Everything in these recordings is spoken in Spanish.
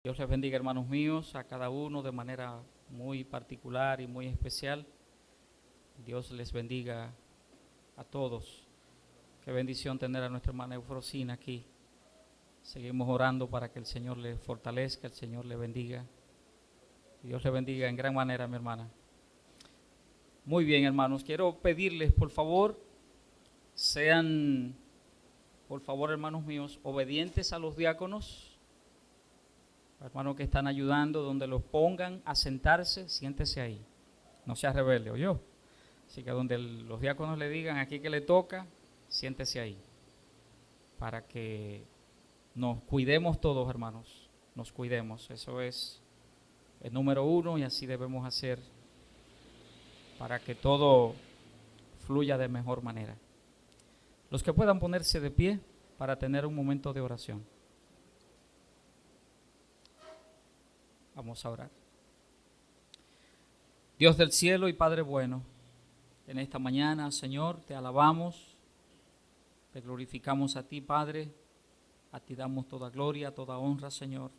Dios les bendiga, hermanos míos, a cada uno de manera muy particular y muy especial. Dios les bendiga a todos. Qué bendición tener a nuestra hermana Eufrosina aquí. Seguimos orando para que el Señor le fortalezca, el Señor le bendiga. Dios le bendiga en gran manera, mi hermana. Muy bien, hermanos, quiero pedirles, por favor, sean, por favor, hermanos míos, obedientes a los diáconos. Hermanos que están ayudando, donde los pongan a sentarse, siéntese ahí. No sea rebelde, ¿oyó? Así que donde los diáconos le digan aquí que le toca, siéntese ahí. Para que nos cuidemos todos, hermanos. Nos cuidemos. Eso es el número uno y así debemos hacer para que todo fluya de mejor manera. Los que puedan ponerse de pie para tener un momento de oración. Vamos a orar. Dios del cielo y Padre bueno, en esta mañana, Señor, te alabamos, te glorificamos a ti, Padre, a ti damos toda gloria, toda honra, Señor.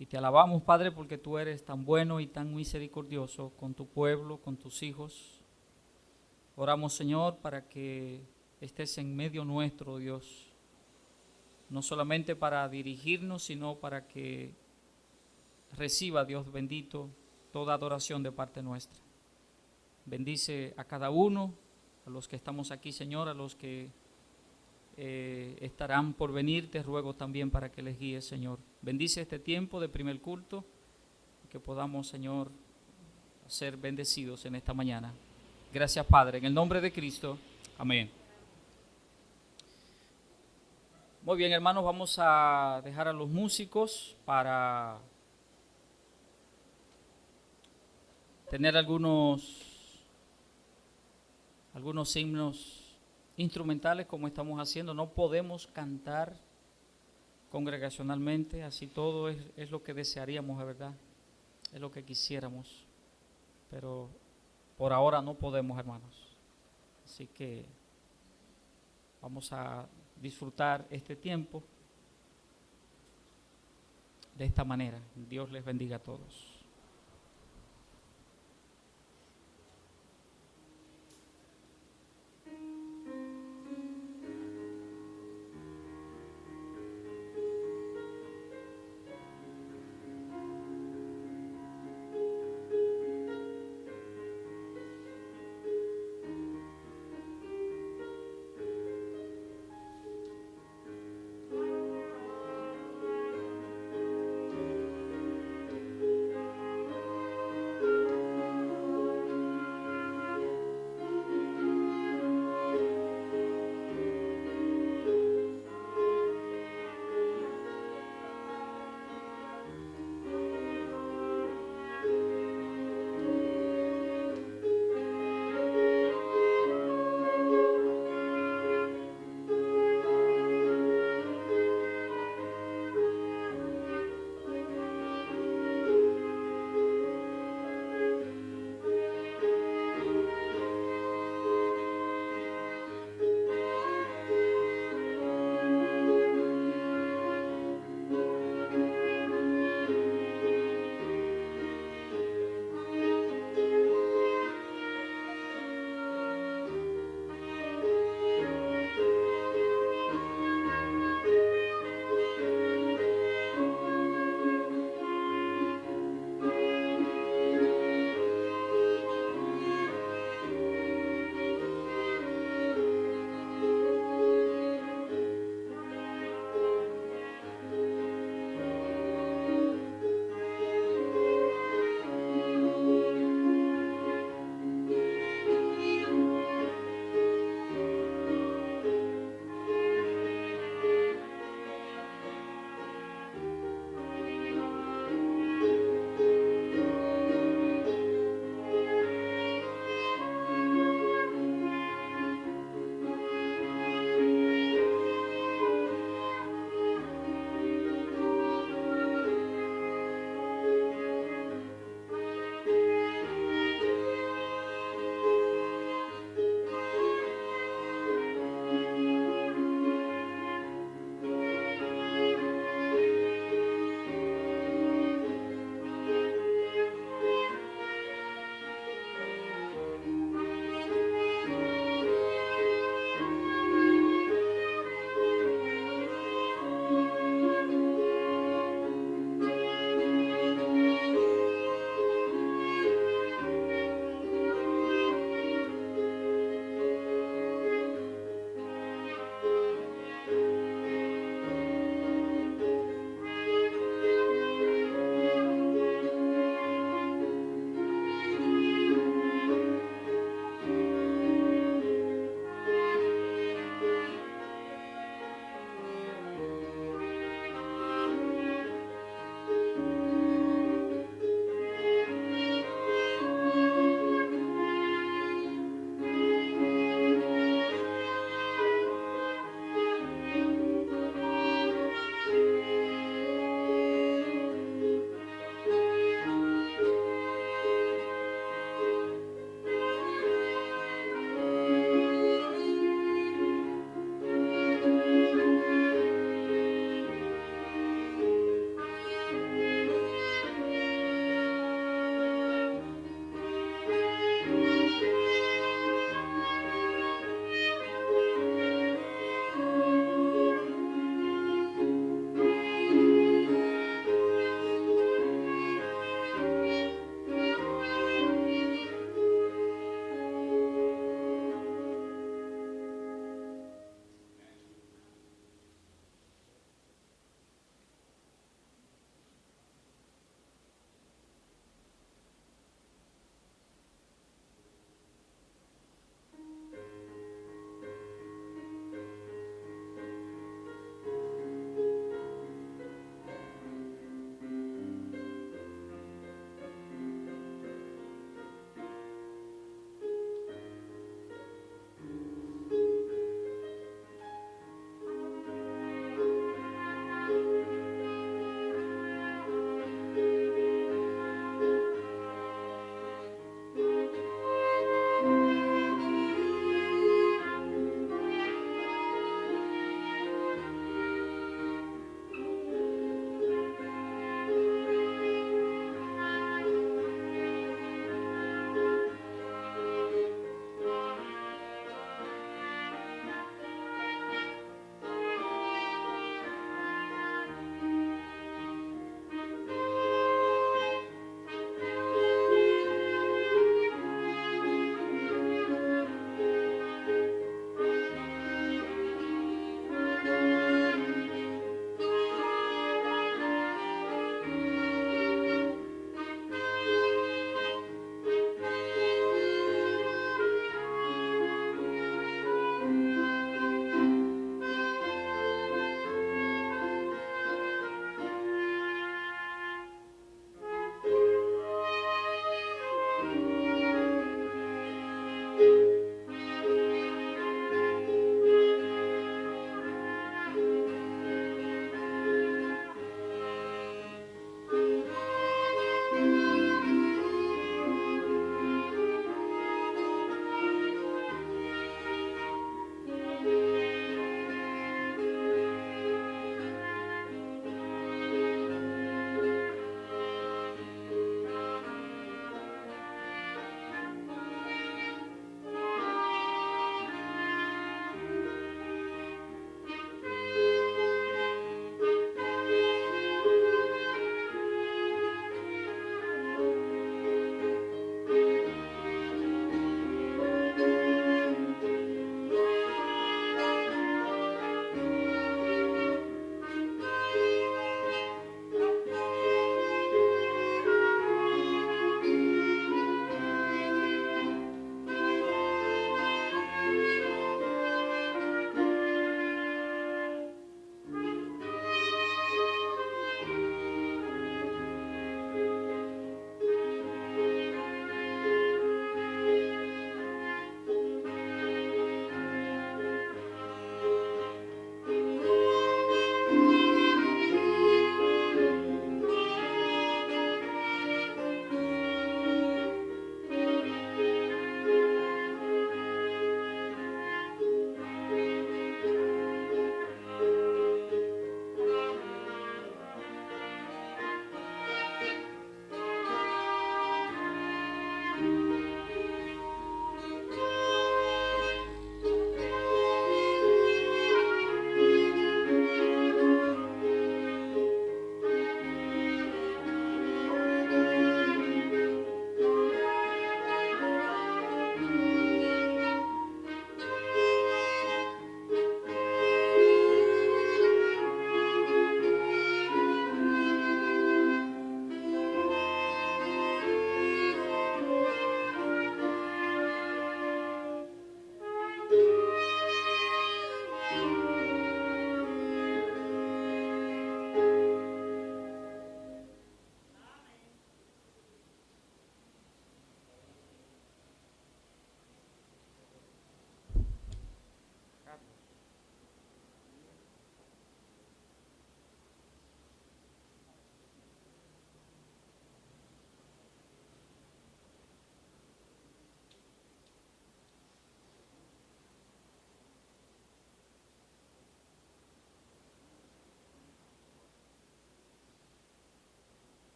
Y te alabamos, Padre, porque tú eres tan bueno y tan misericordioso con tu pueblo, con tus hijos. Oramos, Señor, para que estés en medio nuestro, Dios, no solamente para dirigirnos, sino para que reciba, Dios bendito, toda adoración de parte nuestra. Bendice a cada uno, a los que estamos aquí, Señor, a los que estarán por venir, te ruego también para que les guíes, Señor. Bendice este tiempo de primer culto, que podamos, Señor, ser bendecidos en esta mañana. Gracias, Padre, en el nombre de Cristo. Amén. Muy bien, hermanos, vamos a dejar a los músicos para tener algunos himnos instrumentales como estamos haciendo. No podemos cantar congregacionalmente, así todo es lo que desearíamos, de verdad, es lo que quisiéramos, pero por ahora no podemos, hermanos. Así que vamos a disfrutar este tiempo de esta manera. Dios les bendiga a todos.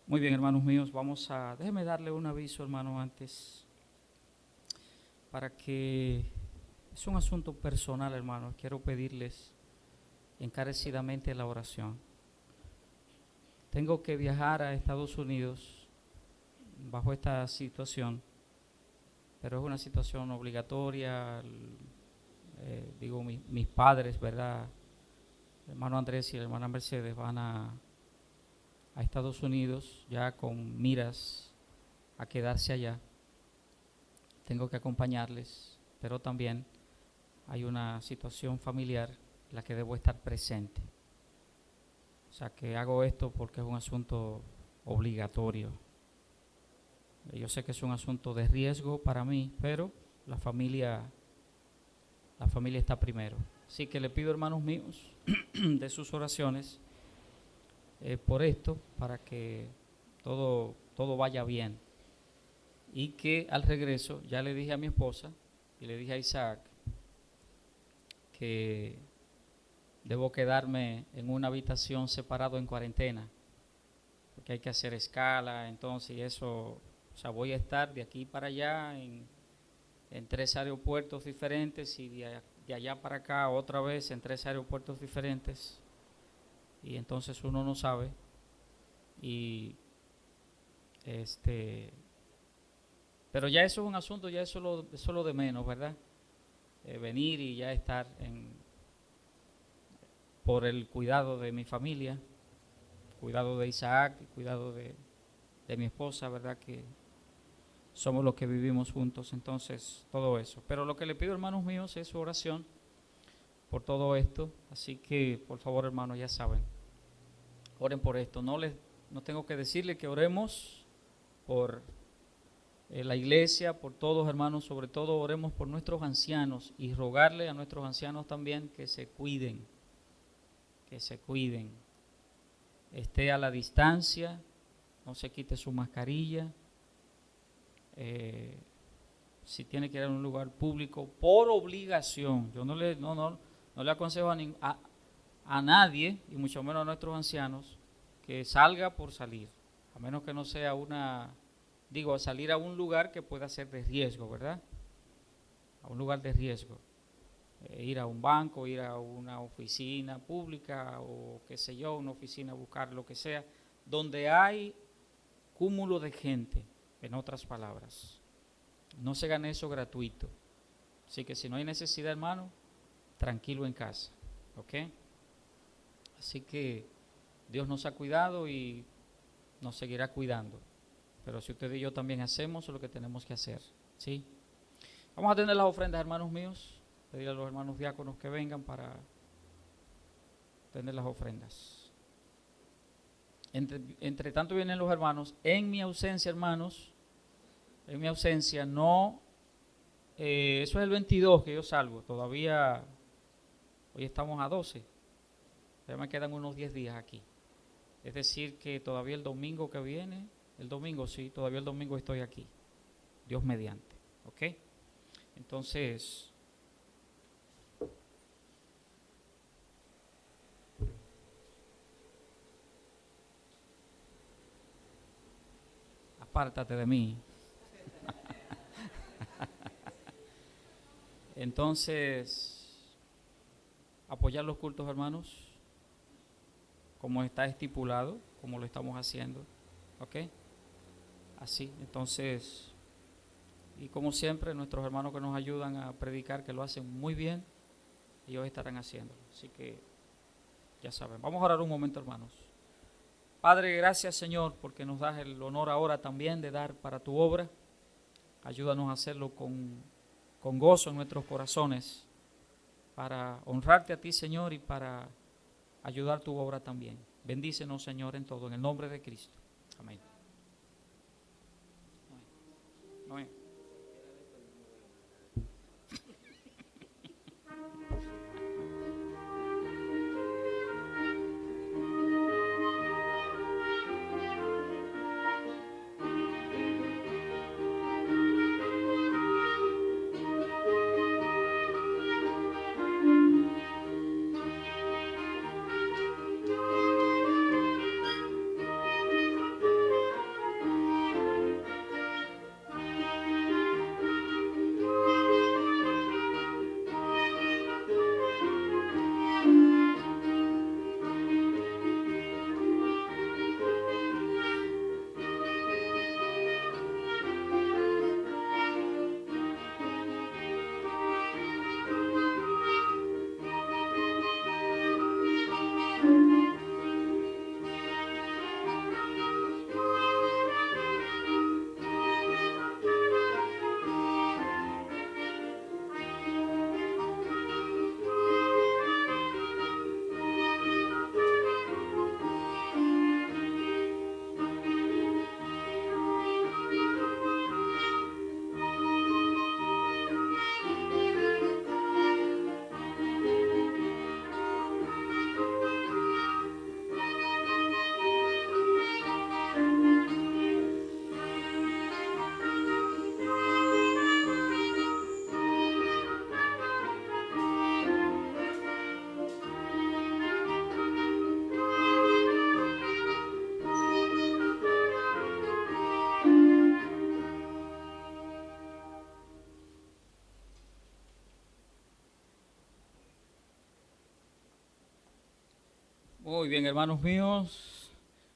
Muy bien, hermanos míos, déjenme darle un aviso, hermano, antes, para que, es un asunto personal, hermano, quiero pedirles encarecidamente la oración. Tengo que viajar a Estados Unidos bajo esta situación, pero es una situación obligatoria. Mis padres, ¿verdad? El hermano Andrés y la hermana Mercedes van a Estados Unidos ya con miras a quedarse allá. Tengo que acompañarles, pero también hay una situación familiar en la que debo estar presente. O sea que hago esto porque es un asunto obligatorio. Yo sé que es un asunto de riesgo para mí, pero la familia está primero. Así que le pido, hermanos míos, de sus oraciones por esto, para que todo vaya bien. Y que al regreso, ya le dije a mi esposa y le dije a Isaac que debo quedarme en una habitación separado en cuarentena, porque hay que hacer escala, entonces, y eso, o sea, voy a estar de aquí para allá en 3 aeropuertos diferentes, y de allá para acá otra vez en 3 aeropuertos diferentes, y entonces uno no sabe, y pero ya eso es un asunto, ya eso es lo de menos, ¿verdad? Venir y ya estar por el cuidado de mi familia, cuidado de Isaac, cuidado de mi esposa, ¿verdad? Que somos los que vivimos juntos, entonces todo eso. Pero lo que le pido, hermanos míos, es su oración por todo esto, así que por favor, hermanos, ya saben, oren por esto. No tengo que decirle que oremos por la iglesia, por todos, hermanos, sobre todo oremos por nuestros ancianos y rogarle a nuestros ancianos también que se cuiden, esté a la distancia, no se quite su mascarilla, si tiene que ir a un lugar público por obligación. Yo no le aconsejo a nadie, y mucho menos a nuestros ancianos, que salga por salir, a menos que no sea a salir a un lugar que pueda ser de riesgo, ¿verdad? A un lugar de riesgo. Ir a un banco, ir a una oficina pública o qué sé yo, una oficina, buscar lo que sea, donde hay cúmulo de gente, en otras palabras. No se gane eso gratuito. Así que si no hay necesidad, hermano, tranquilo en casa, ¿ok? Así que Dios nos ha cuidado y nos seguirá cuidando. Pero si usted y yo también hacemos lo que tenemos que hacer, ¿sí? Vamos a tener las ofrendas, hermanos míos. Pedir a los hermanos diáconos que vengan para tener las ofrendas. Entre tanto vienen los hermanos. En mi ausencia, hermanos, no, eso es el 22 que yo salgo. Todavía, hoy estamos a 12. Ya me quedan unos 10 días aquí. Es decir que todavía el domingo que viene, todavía el domingo estoy aquí. Dios mediante, ¿ok? Entonces, apártate de mí. Entonces, apoyar los cultos, hermanos, como está estipulado, como lo estamos haciendo, ¿ok? Así, entonces, y como siempre, nuestros hermanos que nos ayudan a predicar, que lo hacen muy bien, ellos estarán haciendo. Así que, ya saben, vamos a orar un momento, hermanos. Padre, gracias, Señor, porque nos das el honor ahora también de dar para tu obra. Ayúdanos a hacerlo con gozo en nuestros corazones, para honrarte a ti, Señor, y para ayudar tu obra también. Bendícenos, Señor, en todo, en el nombre de Cristo. Amén. Amén. Muy bien, hermanos míos,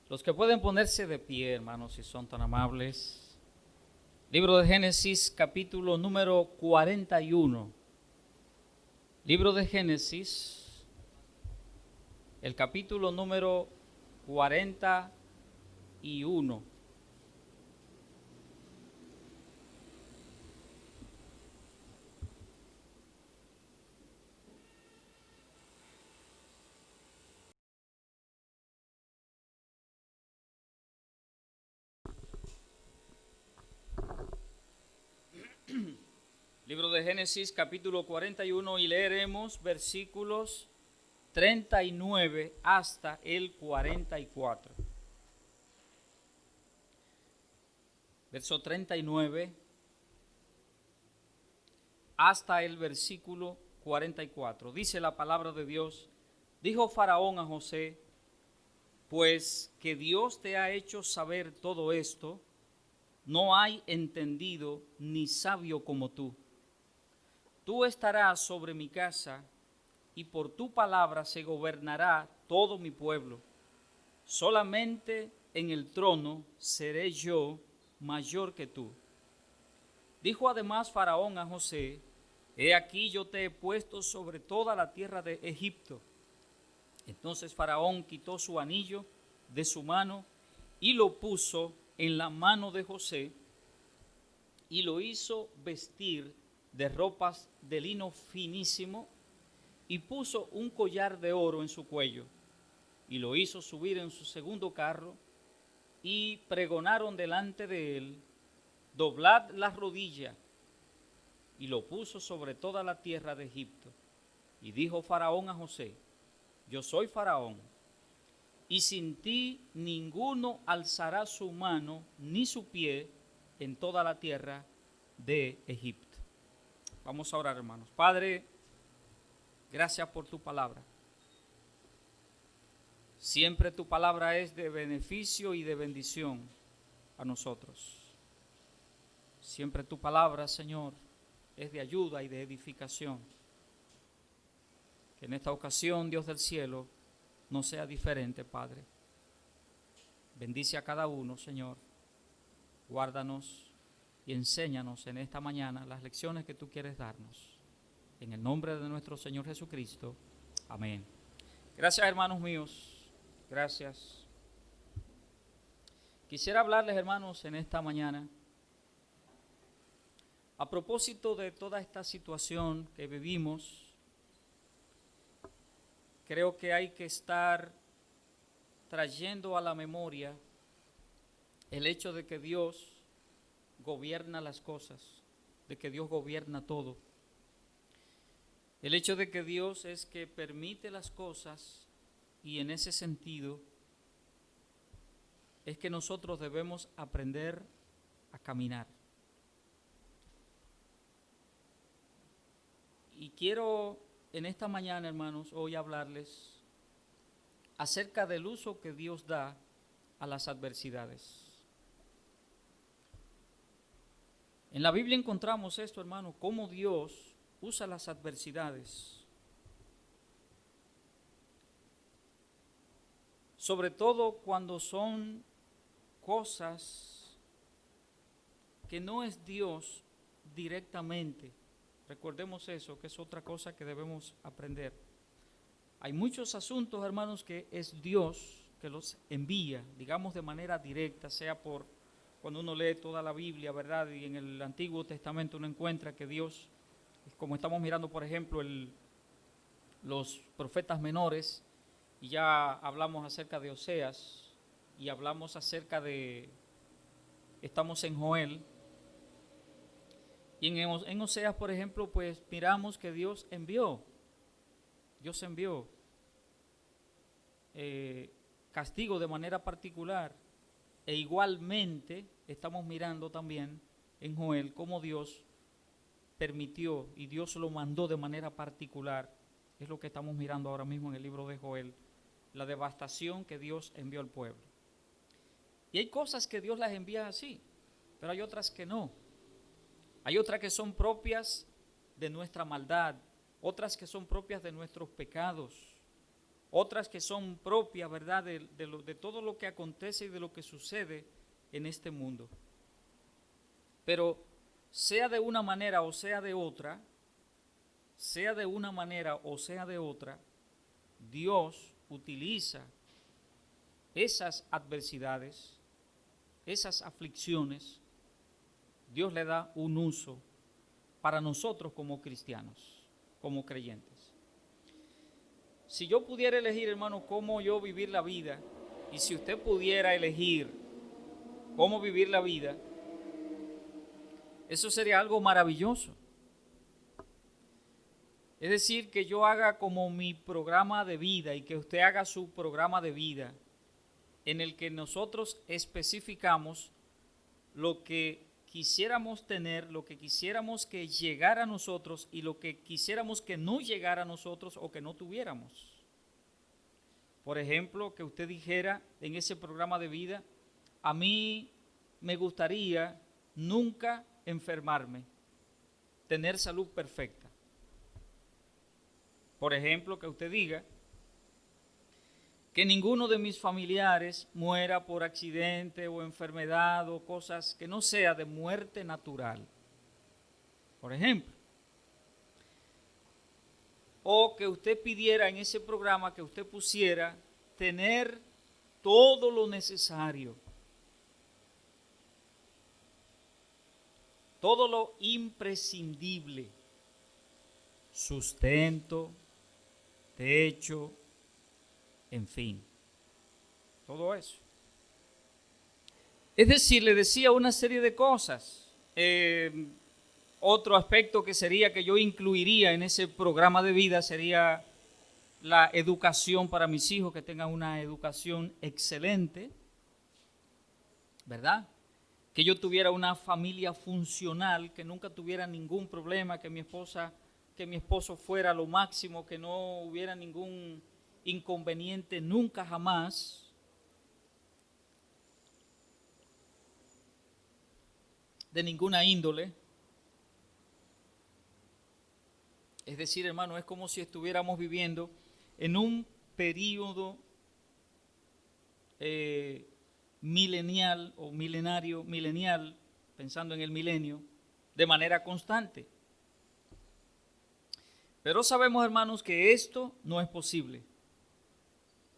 los que pueden ponerse de pie, hermanos, si son tan amables. Libro de Génesis, capítulo número 41. Libro de Génesis, el capítulo número 41. Libro de Génesis, capítulo 41, y leeremos versículos 39 hasta el 44. Verso 39 hasta el versículo 44. Dice la palabra de Dios: dijo Faraón a José: pues que Dios te ha hecho saber todo esto, no hay entendido ni sabio como tú. Tú estarás sobre mi casa, y por tu palabra se gobernará todo mi pueblo. Solamente en el trono seré yo mayor que tú. Dijo además Faraón a José: he aquí yo te he puesto sobre toda la tierra de Egipto. Entonces Faraón quitó su anillo de su mano y lo puso en la mano de José, y lo hizo vestir de ropas de lino finísimo, y puso un collar de oro en su cuello, y lo hizo subir en su segundo carro, y pregonaron delante de él: doblad la rodilla. Y lo puso sobre toda la tierra de Egipto. Y dijo Faraón a José: yo soy Faraón, y sin ti ninguno alzará su mano ni su pie en toda la tierra de Egipto. Vamos a orar, hermanos. Padre, gracias por tu palabra. Siempre tu palabra es de beneficio y de bendición a nosotros. Siempre tu palabra, Señor, es de ayuda y de edificación. Que en esta ocasión, Dios del cielo, no sea diferente, Padre. Bendice a cada uno, Señor. Guárdanos y enséñanos en esta mañana las lecciones que tú quieres darnos. En el nombre de nuestro Señor Jesucristo. Amén. Gracias, hermanos míos. Gracias. Quisiera hablarles, hermanos, en esta mañana a propósito de toda esta situación que vivimos. Creo que hay que estar trayendo a la memoria el hecho de que Dios gobierna las cosas, de que Dios gobierna todo. El hecho de que Dios es que permite las cosas, y en ese sentido es que nosotros debemos aprender a caminar. Y quiero en esta mañana, hermanos, hoy hablarles acerca del uso que Dios da a las adversidades. En la Biblia encontramos esto, hermano, cómo Dios usa las adversidades. Sobre todo cuando son cosas que no es Dios directamente. Recordemos eso, que es otra cosa que debemos aprender. Hay muchos asuntos, hermanos, que es Dios que los envía, digamos de manera directa, sea por cuando uno lee toda la Biblia, ¿verdad? Y en el Antiguo Testamento uno encuentra que Dios, como estamos mirando, por ejemplo, los profetas menores, y ya hablamos acerca de Oseas, y hablamos acerca de, estamos en Joel, y en Oseas, por ejemplo, pues miramos que Dios envió castigo de manera particular, e igualmente estamos mirando también en Joel cómo Dios permitió y Dios lo mandó de manera particular. Es lo que estamos mirando ahora mismo en el libro de Joel, la devastación que Dios envió al pueblo. Y hay cosas que Dios las envía así, pero hay otras que no. Hay otras que son propias de nuestra maldad, otras que son propias de nuestros pecados. otras que son propias, ¿verdad?, de todo lo que acontece y de lo que sucede en este mundo. Pero sea de una manera o sea de otra, Dios utiliza esas adversidades, esas aflicciones, Dios le da un uso para nosotros como cristianos, como creyentes. Si yo pudiera elegir, hermano, cómo yo vivir la vida, y si usted pudiera elegir cómo vivir la vida, eso sería algo maravilloso. Es decir, que yo haga como mi programa de vida y que usted haga su programa de vida en el que nosotros especificamos lo que quisiéramos tener, lo que quisiéramos que llegara a nosotros y lo que quisiéramos que no llegara a nosotros o que no tuviéramos. Por ejemplo, que usted dijera en ese programa de vida, a mí me gustaría nunca enfermarme, tener salud perfecta. Por ejemplo, que usted diga que ninguno de mis familiares muera por accidente o enfermedad o cosas que no sea de muerte natural. Por ejemplo. O que usted pidiera en ese programa que usted pusiera tener todo lo necesario, todo lo imprescindible, sustento, techo, en fin, todo eso. Es decir, le decía una serie de cosas. Otro aspecto que sería que yo incluiría en ese programa de vida sería la educación para mis hijos, que tengan una educación excelente, ¿verdad? Que yo tuviera una familia funcional, que nunca tuviera ningún problema, que mi esposo fuera lo máximo, que no hubiera ningún inconveniente nunca jamás. De ninguna índole. Es decir, hermano, es como si estuviéramos viviendo en un período milenial, pensando en el milenio, de manera constante. Pero sabemos, hermanos, que esto no es posible.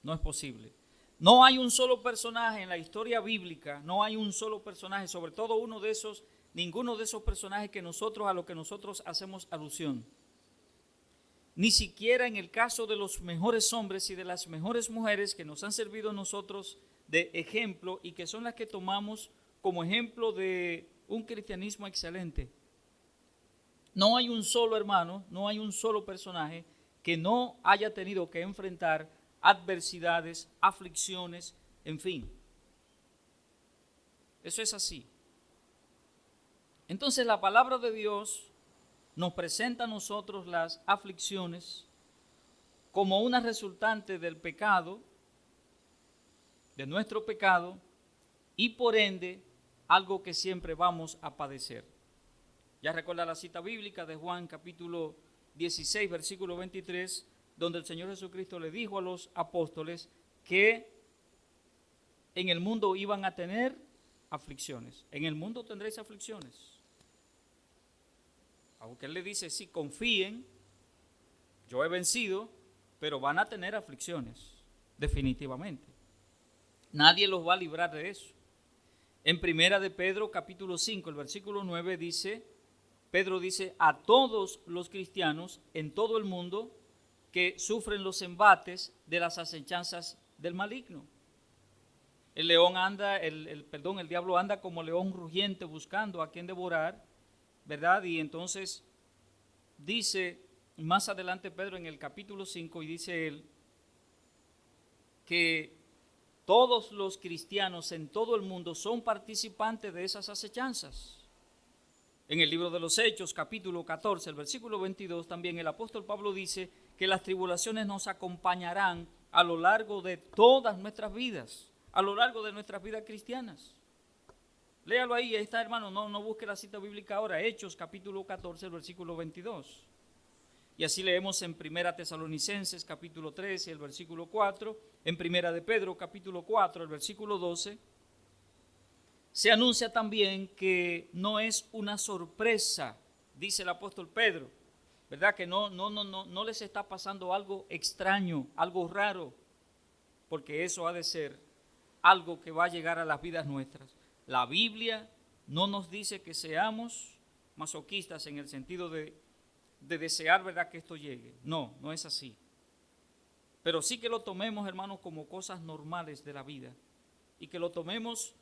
No es posible. No hay un solo personaje en la historia bíblica, no hay un solo personaje, sobre todo ninguno de esos personajes a los que nosotros hacemos alusión. Ni siquiera en el caso de los mejores hombres y de las mejores mujeres que nos han servido a nosotros de ejemplo y que son las que tomamos como ejemplo de un cristianismo excelente. No hay un solo hermano, no hay un solo personaje que no haya tenido que enfrentar adversidades, aflicciones, en fin. Eso es así. Entonces la palabra de Dios nos presenta a nosotros las aflicciones como una resultante del pecado, de nuestro pecado, y por ende algo que siempre vamos a padecer. Ya recuerda la cita bíblica de Juan capítulo 16, versículo 23, donde el Señor Jesucristo le dijo a los apóstoles que en el mundo iban a tener aflicciones. En el mundo tendréis aflicciones. Aunque Él le dice, sí, confíen, yo he vencido, pero van a tener aflicciones, definitivamente. Nadie los va a librar de eso. En primera de Pedro, capítulo 5, el versículo 9 dice, Pedro dice, a todos los cristianos en todo el mundo que sufren los embates de las acechanzas del maligno. El diablo anda como león rugiente buscando a quien devorar, ¿verdad? Y entonces dice más adelante Pedro en el capítulo 5 y dice él que todos los cristianos en todo el mundo son participantes de esas acechanzas. En el libro de los Hechos, capítulo 14, el versículo 22, también el apóstol Pablo dice que las tribulaciones nos acompañarán a lo largo de todas nuestras vidas, a lo largo de nuestras vidas cristianas. Léalo ahí está, hermano, no busque la cita bíblica ahora, Hechos, capítulo 14, el versículo 22. Y así leemos en Primera Tesalonicenses capítulo 13, el versículo 4, en Primera de Pedro capítulo 4, el versículo 12. Se anuncia también que no es una sorpresa, dice el apóstol Pedro, ¿verdad? Que no les está pasando algo extraño, algo raro, porque eso ha de ser algo que va a llegar a las vidas nuestras. La Biblia no nos dice que seamos masoquistas en el sentido de desear, ¿verdad?, que esto llegue. No, no es así. Pero sí que lo tomemos, hermanos, como cosas normales de la vida y que lo tomemos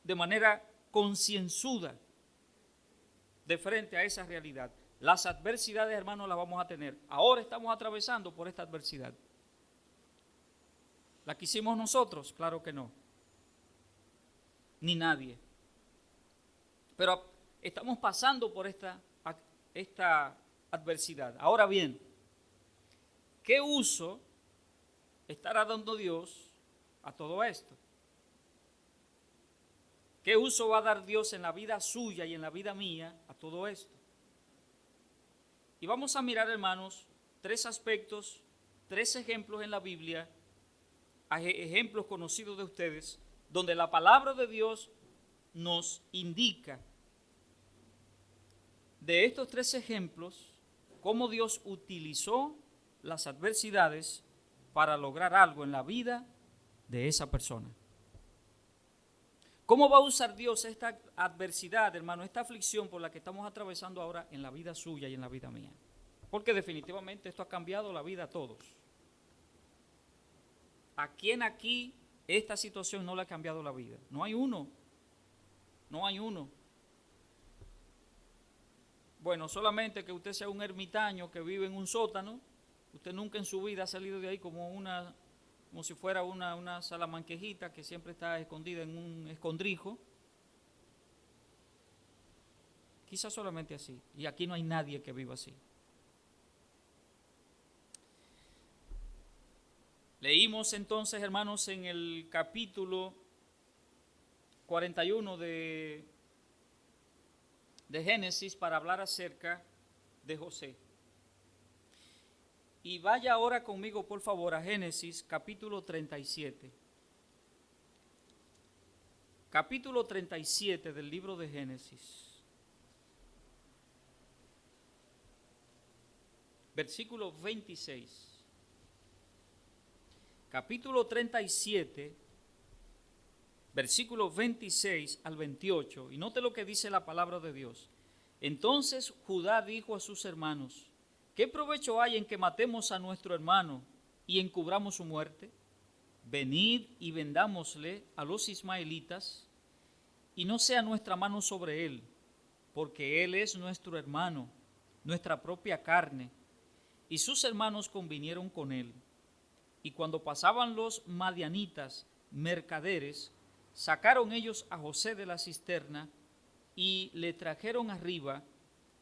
de manera concienzuda de frente a esa realidad. Las adversidades, hermanos, las vamos a tener. Ahora estamos atravesando por esta adversidad. ¿La quisimos nosotros? Claro que no. Ni nadie. Pero estamos pasando por esta adversidad. Ahora bien, ¿qué uso estará dando Dios a todo esto? ¿Qué uso va a dar Dios en la vida suya y en la vida mía a todo esto? Y vamos a mirar, hermanos, tres aspectos, tres ejemplos en la Biblia, ejemplos conocidos de ustedes, donde la palabra de Dios nos indica de estos tres ejemplos cómo Dios utilizó las adversidades para lograr algo en la vida de esa persona. ¿Cómo va a usar Dios esta adversidad, hermano, esta aflicción por la que estamos atravesando ahora en la vida suya y en la vida mía? Porque definitivamente esto ha cambiado la vida a todos. ¿A quién aquí esta situación no le ha cambiado la vida? No hay uno. No hay uno. Bueno, solamente que usted sea un ermitaño que vive en un sótano. Usted nunca en su vida ha salido de ahí como si fuera una salamanquejita que siempre está escondida en un escondrijo. Quizás solamente así. Y aquí no hay nadie que viva así. Leímos entonces, hermanos, en el capítulo 41 de Génesis para hablar acerca de José. Y vaya ahora conmigo, por favor, a Génesis capítulo 37. Capítulo 37 del libro de Génesis. Versículo 26. Capítulo 37, versículos 26 al 28. Y note lo que dice la palabra de Dios. Entonces Judá dijo a sus hermanos: ¿qué provecho hay en que matemos a nuestro hermano y encubramos su muerte? Venid y vendámosle a los ismaelitas, y no sea nuestra mano sobre él, porque él es nuestro hermano, nuestra propia carne. Y sus hermanos convinieron con él. Y cuando pasaban los madianitas, mercaderes, sacaron ellos a José de la cisterna y le trajeron arriba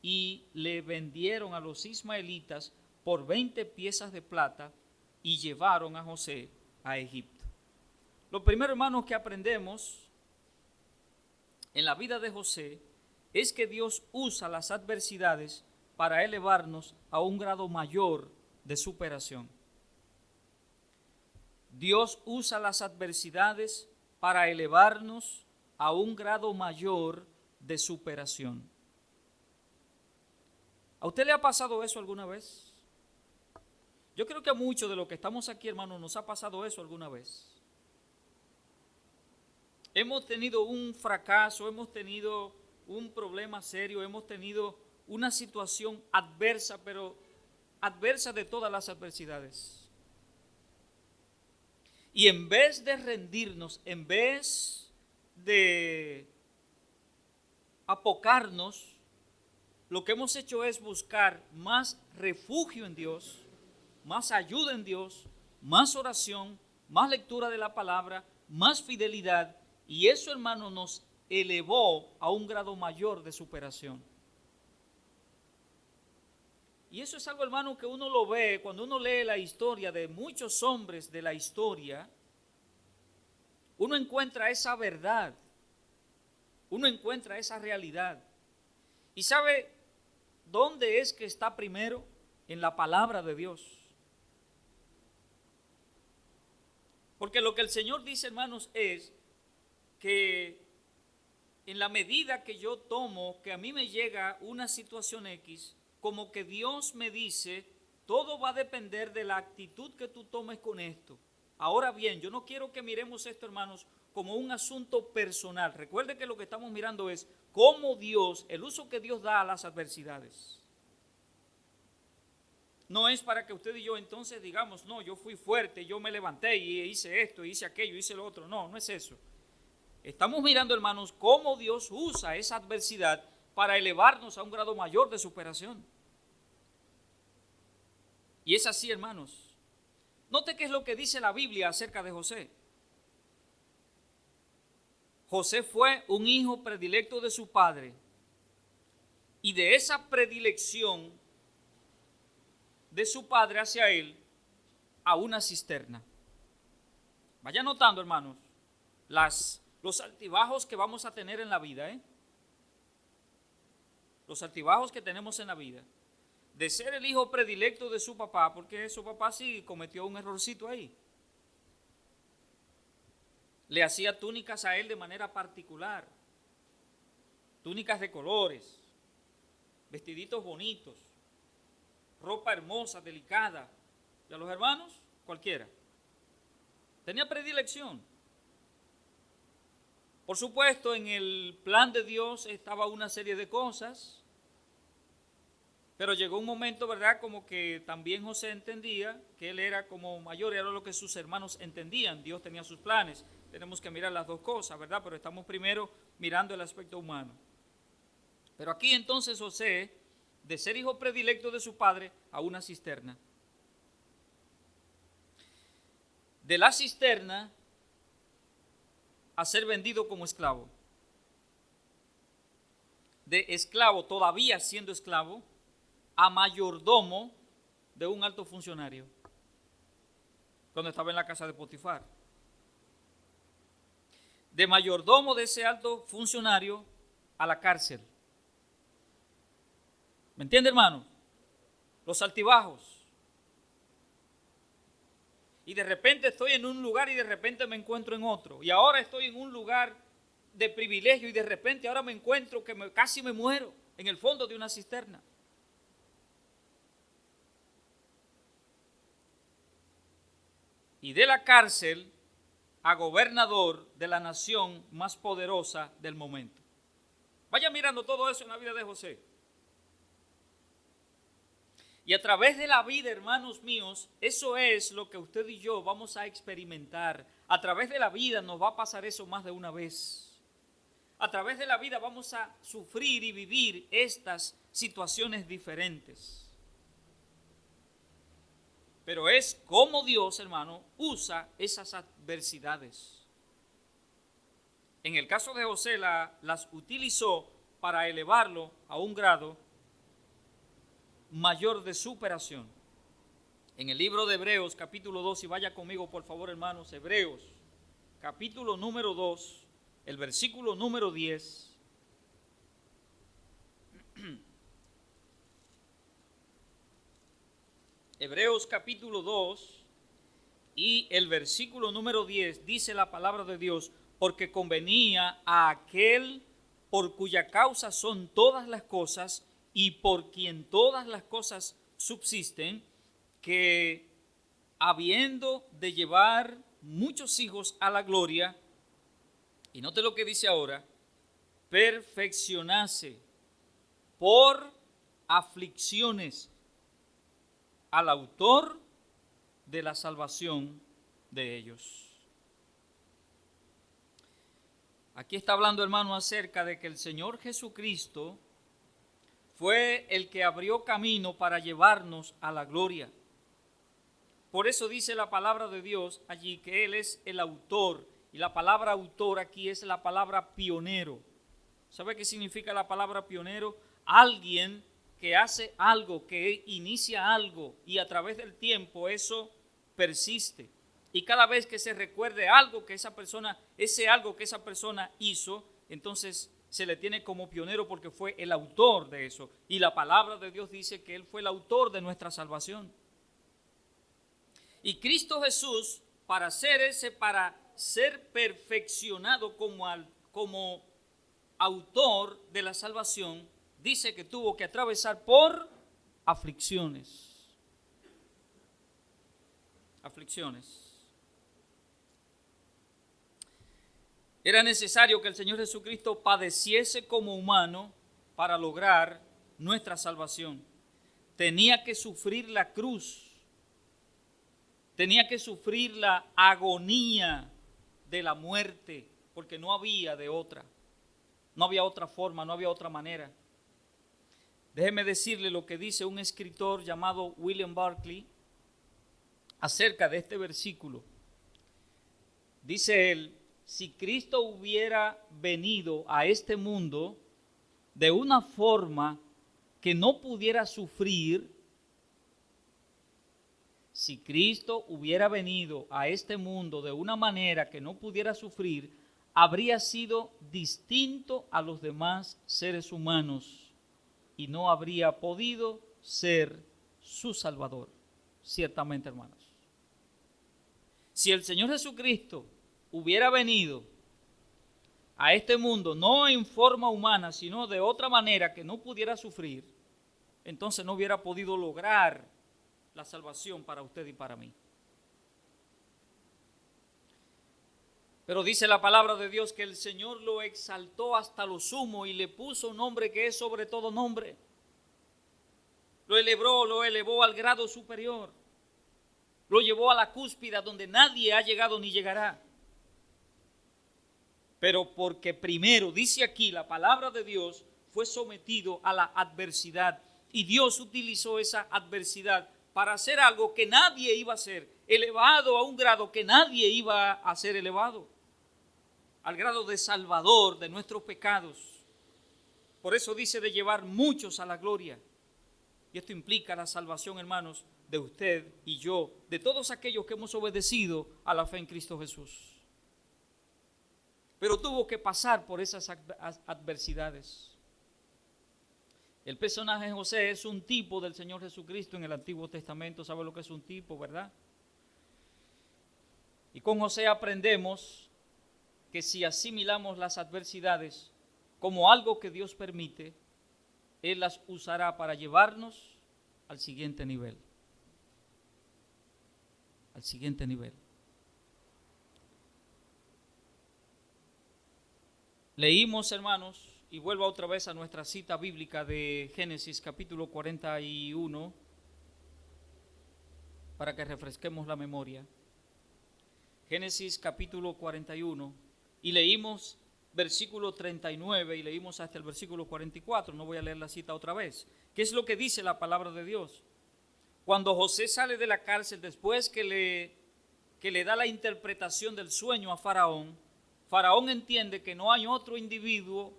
y le vendieron a los ismaelitas por 20 piezas de plata y llevaron a José a Egipto. Lo primero, hermanos, que aprendemos en la vida de José es que Dios usa las adversidades para elevarnos a un grado mayor de superación. Dios usa las adversidades para elevarnos a un grado mayor de superación. ¿A usted le ha pasado eso alguna vez? Yo creo que a muchos de los que estamos aquí, hermanos, nos ha pasado eso alguna vez. Hemos tenido un fracaso, hemos tenido un problema serio, hemos tenido una situación adversa, pero adversa de todas las adversidades. Y en vez de rendirnos, en vez de apocarnos, lo que hemos hecho es buscar más refugio en Dios, más ayuda en Dios, más oración, más lectura de la palabra, más fidelidad. Y eso, hermano, nos elevó a un grado mayor de superación. Y eso es algo, hermano, que uno lo ve cuando uno lee la historia de muchos hombres de la historia. Uno encuentra esa verdad, uno encuentra esa realidad. ¿Y sabe dónde es que está primero? en la palabra de Dios. Porque lo que el Señor dice, hermanos, es que en la medida que yo tomo, que a mí me llega una situación X, como que Dios me dice, todo va a depender de la actitud que tú tomes con esto. Ahora bien, yo no quiero que miremos esto, hermanos, como un asunto personal. Recuerde que lo que estamos mirando es cómo Dios, el uso que Dios da a las adversidades. No es para que usted y yo entonces digamos, no, yo fui fuerte, yo me levanté y hice esto, hice aquello, hice lo otro. No, no es eso. Estamos mirando, hermanos, cómo Dios usa esa adversidad para elevarnos a un grado mayor de superación. Y es así, hermanos. Note qué es lo que dice la Biblia acerca de José. José fue un hijo predilecto de su padre, y de esa predilección de su padre hacia él a una cisterna. Vaya notando, hermanos, los altibajos que vamos a tener en la vida, los altibajos que tenemos en la vida. De ser el hijo predilecto de su papá, porque su papá sí cometió un errorcito ahí. Le hacía túnicas a él de manera particular, túnicas de colores, vestiditos bonitos, ropa hermosa, delicada. Y a los hermanos, cualquiera. Tenía predilección. Por supuesto, en el plan de Dios estaba una serie de cosas, pero llegó un momento, ¿verdad?, como que también José entendía que él era como mayor, era lo que sus hermanos entendían. Dios tenía sus planes. Tenemos que mirar las dos cosas, ¿verdad? Pero estamos primero mirando el aspecto humano. Pero aquí entonces José, de ser hijo predilecto de su padre, a una cisterna. De la cisterna a ser vendido como esclavo. De esclavo, todavía siendo esclavo, a mayordomo de un alto funcionario, cuando estaba en la casa de Potifar. De mayordomo de ese alto funcionario a la cárcel. ¿Me entiende, hermano? Los altibajos. Y de repente estoy en un lugar y de repente me encuentro en otro. Y ahora estoy en un lugar de privilegio y de repente ahora me encuentro que casi me muero en el fondo de una cisterna. Y de la cárcel a gobernador de la nación más poderosa del momento. Vaya mirando todo eso en la vida de José. Y a través de la vida, hermanos míos, eso es lo que usted y yo vamos a experimentar. A través de la vida nos va a pasar eso más de una vez. A través de la vida vamos a sufrir y vivir estas situaciones diferentes. Pero es como Dios, hermano, usa esas adversidades. En el caso de José, las utilizó para elevarlo a un grado mayor de superación. En el libro de Hebreos, capítulo 2, y vaya conmigo, por favor, hermanos, Hebreos, capítulo número 2, el versículo número 10. Hebreos capítulo 2 y el versículo número 10 dice la palabra de Dios, porque convenía a aquel por cuya causa son todas las cosas y por quien todas las cosas subsisten, que habiendo de llevar muchos hijos a la gloria, y note lo que dice ahora, perfeccionase por aflicciones al autor de la salvación de ellos. Aquí está hablando, hermano, acerca de que el Señor Jesucristo fue el que abrió camino para llevarnos a la gloria. Por eso dice la palabra de Dios allí que Él es el autor, y la palabra autor aquí es la palabra pionero. ¿Sabe qué significa la palabra pionero? Alguien que hace algo, que inicia algo y a través del tiempo eso persiste. Y cada vez que se recuerde algo que esa persona, ese algo que esa persona hizo, entonces se le tiene como pionero porque fue el autor de eso. Y la palabra de Dios dice que Él fue el autor de nuestra salvación. Y Cristo Jesús, para ser perfeccionado como autor de la salvación, dice que tuvo que atravesar por aflicciones. Aflicciones. Era necesario que el Señor Jesucristo padeciese como humano para lograr nuestra salvación. Tenía que sufrir la cruz. Tenía que sufrir la agonía de la muerte, porque no había de otra. No había otra forma, no había otra manera. Déjeme decirle lo que dice un escritor llamado William Barclay acerca de este versículo. Dice él: si Cristo hubiera venido a este mundo de una forma que no pudiera sufrir, si Cristo hubiera venido a este mundo de una manera que no pudiera sufrir, habría sido distinto a los demás seres humanos y no habría podido ser su Salvador. Ciertamente, hermanos. Si el Señor Jesucristo hubiera venido a este mundo no en forma humana, sino de otra manera que no pudiera sufrir, entonces no hubiera podido lograr la salvación para usted y para mí. Pero dice la palabra de Dios que el Señor lo exaltó hasta lo sumo y le puso un nombre que es sobre todo nombre. Lo elevó al grado superior. Lo llevó a la cúspide donde nadie ha llegado ni llegará. Pero porque primero, dice aquí la palabra de Dios, fue sometido a la adversidad. Y Dios utilizó esa adversidad para hacer algo que nadie iba a hacer, elevado a un grado que nadie iba a ser elevado, al grado de salvador de nuestros pecados. Por eso dice de llevar muchos a la gloria. Y esto implica la salvación, hermanos, de usted y yo, de todos aquellos que hemos obedecido a la fe en Cristo Jesús. Pero tuvo que pasar por esas adversidades. El personaje José es un tipo del Señor Jesucristo en el Antiguo Testamento. ¿Sabe lo que es un tipo, verdad? Y con José aprendemos que si asimilamos las adversidades como algo que Dios permite, Él las usará para llevarnos al siguiente nivel. Al siguiente nivel. Leímos, hermanos, y vuelvo otra vez a nuestra cita bíblica de Génesis capítulo 41 para que refresquemos la memoria. Génesis capítulo 41 y leímos versículo 39 y leímos hasta el versículo 44. No voy a leer la cita otra vez. ¿Qué es lo que dice la palabra de Dios? Cuando José sale de la cárcel después que le da la interpretación del sueño a Faraón, Faraón entiende que no hay otro individuo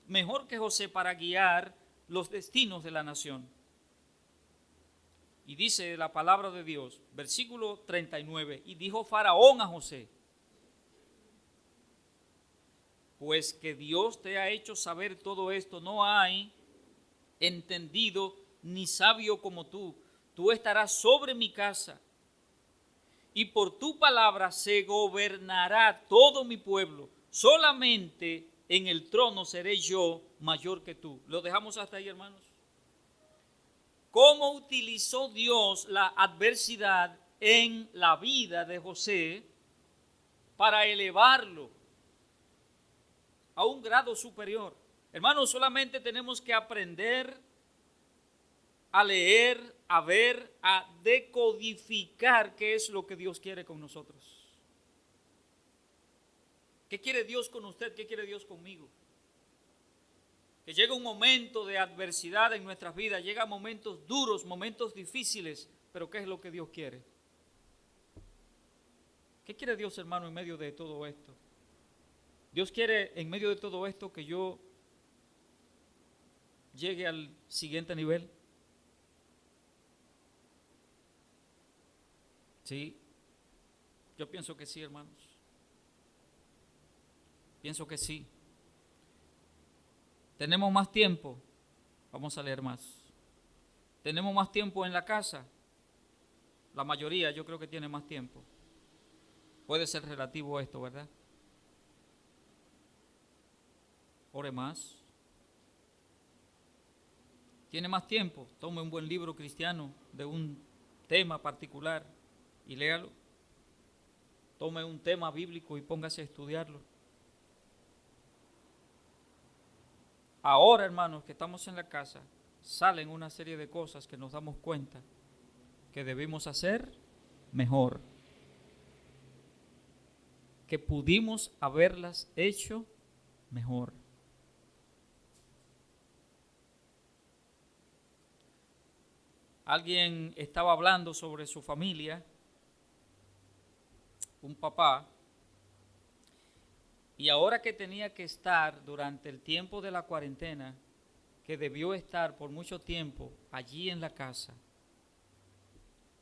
mejor que José para guiar los destinos de la nación. Y dice la palabra de Dios, versículo 39, y dijo Faraón a José: pues que Dios te ha hecho saber todo esto, no hay entendido ni sabio como tú. Tú estarás sobre mi casa, y por tu palabra se gobernará todo mi pueblo. Solamente en el trono seré yo mayor que tú. ¿Lo dejamos hasta ahí, hermanos? ¿Cómo utilizó Dios la adversidad en la vida de José para elevarlo a un grado superior? Hermanos, solamente tenemos que aprender a leer, a ver, a decodificar qué es lo que Dios quiere con nosotros. ¿Qué quiere Dios con usted? ¿Qué quiere Dios conmigo? Que llega un momento de adversidad en nuestras vidas, llegan momentos duros, momentos difíciles, pero ¿qué es lo que Dios quiere? ¿Qué quiere Dios, hermano, en medio de todo esto? Dios quiere en medio de todo esto que yo llegue al siguiente nivel. Sí, yo pienso que sí, hermanos. Pienso que sí. ¿Tenemos más tiempo? Vamos a leer más. ¿Tenemos más tiempo en la casa? La mayoría yo creo que tiene más tiempo. Puede ser relativo esto, ¿verdad? Ore más. ¿Tiene más tiempo? Tome un buen libro cristiano de un tema particular y léalo. Tome un tema bíblico y póngase a estudiarlo. Ahora, hermanos, que estamos en la casa, salen una serie de cosas que nos damos cuenta que debimos hacer mejor, que pudimos haberlas hecho mejor. Alguien estaba hablando sobre su familia, un papá, y ahora que tenía que estar durante el tiempo de la cuarentena, que debió estar por mucho tiempo allí en la casa,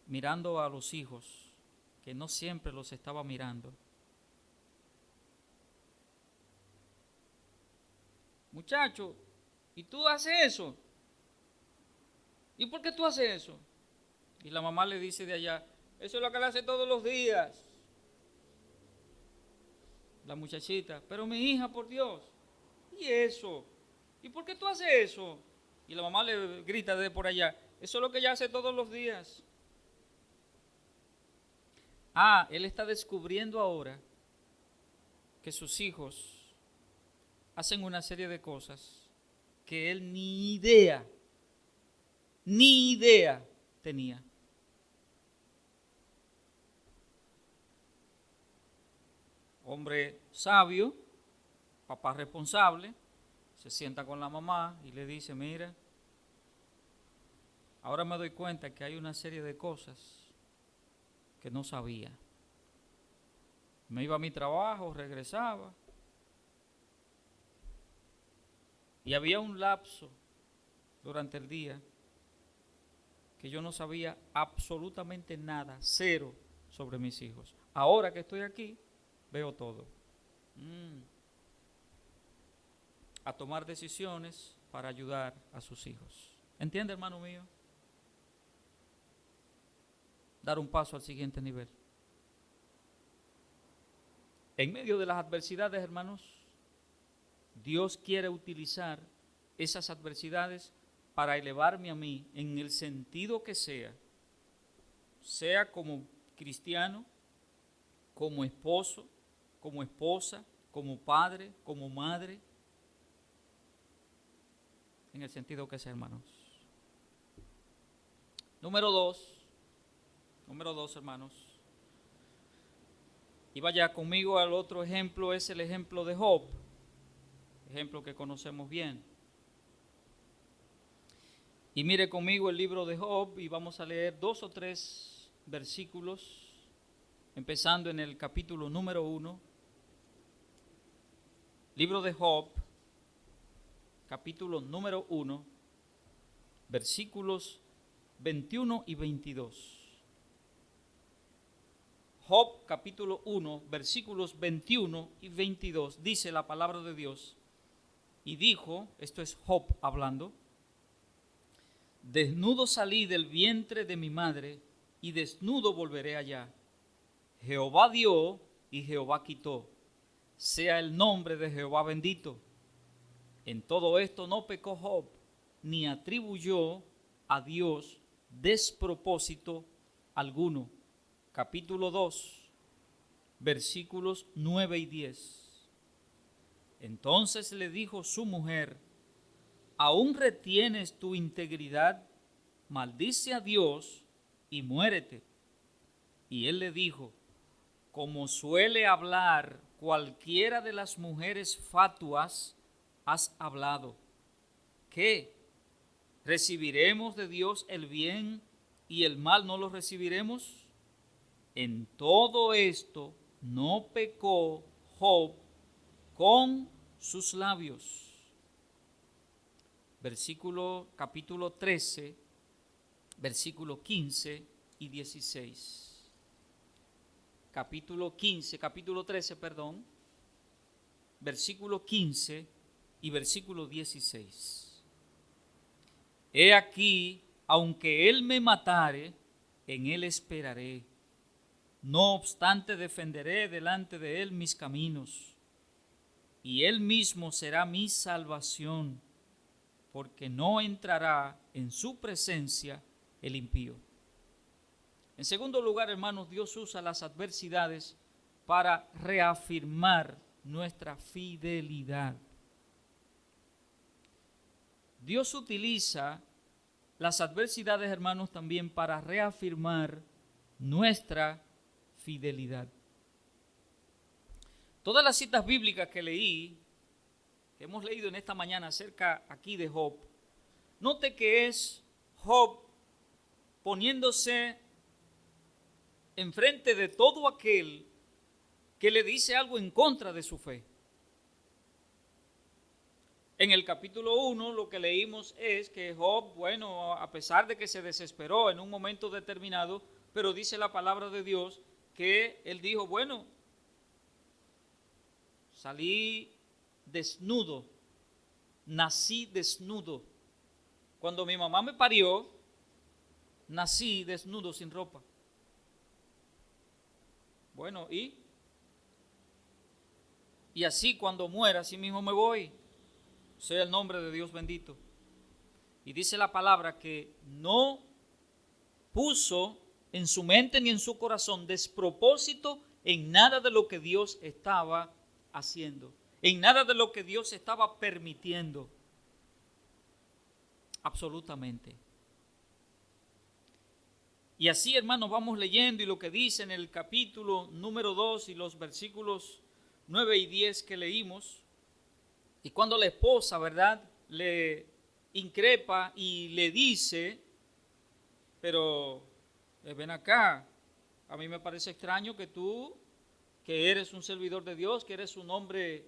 mirando a los hijos, que no siempre los estaba mirando. Muchacho, ¿y tú haces eso? ¿Y por qué tú haces eso? Y la mamá le dice de allá, eso es lo que él hace todos los días. La muchachita, pero mi hija, por Dios, ¿y eso? ¿Y por qué tú haces eso? Y la mamá le grita de por allá, eso es lo que ella hace todos los días. Ah, él está descubriendo ahora que sus hijos hacen una serie de cosas que él ni idea tenía. Hombre sabio, papá responsable, se sienta con la mamá y le dice, mira, ahora me doy cuenta que hay una serie de cosas que no sabía. Me iba a mi trabajo, regresaba, y había un lapso durante el día que yo no sabía absolutamente nada, cero, sobre mis hijos. Ahora que estoy aquí, veo todo. A tomar decisiones para ayudar a sus hijos. ¿Entiende, hermano mío? Dar un paso al siguiente nivel. En medio de las adversidades, hermanos, Dios quiere utilizar esas adversidades para elevarme a mí en el sentido que sea como cristiano, como esposo, como esposa, como padre, como madre, en el sentido que sea, hermanos. Número dos, hermanos. Y vaya conmigo al otro ejemplo, es el ejemplo de Job, ejemplo que conocemos bien. Y mire conmigo el libro de Job y vamos a leer 2 o 3 versículos, empezando en el capítulo número 1. Libro de Job, capítulo número 1, versículos 21 y 22. Job capítulo 1, versículos 21 y 22, dice la palabra de Dios, y dijo, esto es Job hablando, desnudo salí del vientre de mi madre, y desnudo volveré allá. Jehová dio y Jehová quitó, sea el nombre de Jehová bendito. En todo esto no pecó Job, ni atribuyó a Dios despropósito alguno. Capítulo 2, versículos 9 y 10. Entonces le dijo su mujer, ¿aún retienes tu integridad? Maldice a Dios y muérete. Y él le dijo, como suele hablar cualquiera de las mujeres fatuas, has hablado. ¿Qué? ¿Recibiremos de Dios el bien y el mal no lo recibiremos? En todo esto no pecó Job con sus labios. Capítulo 13, versículo 15 y 16. Capítulo 13, versículo 15 y versículo 16. He aquí, aunque él me matare, en él esperaré. No obstante, defenderé delante de él mis caminos, y él mismo será mi salvación, porque no entrará en su presencia el impío. En segundo lugar, hermanos, Dios usa las adversidades para reafirmar nuestra fidelidad. Dios utiliza las adversidades, hermanos, también para reafirmar nuestra fidelidad. Todas las citas bíblicas que leí, que hemos leído en esta mañana acerca aquí de Job, note que es Job poniéndose enfrente de todo aquel que le dice algo en contra de su fe. En el capítulo 1 lo que leímos es que Job, bueno, a pesar de que se desesperó en un momento determinado, pero dice la palabra de Dios que él dijo, bueno, salí desnudo, nací desnudo. Cuando mi mamá me parió, nací desnudo, sin ropa. Bueno, y así cuando muera, así mismo me voy. Sea el nombre de Dios bendito. Y dice la palabra que no puso en su mente ni en su corazón despropósito en nada de lo que Dios estaba haciendo, en nada de lo que Dios estaba permitiendo. Absolutamente. Y así, hermanos, vamos leyendo y lo que dice en el capítulo número 2 y los versículos 9 y 10 que leímos. Y cuando la esposa, ¿verdad?, le increpa y le dice, pero ven acá, a mí me parece extraño que tú, que eres un servidor de Dios, que eres un hombre,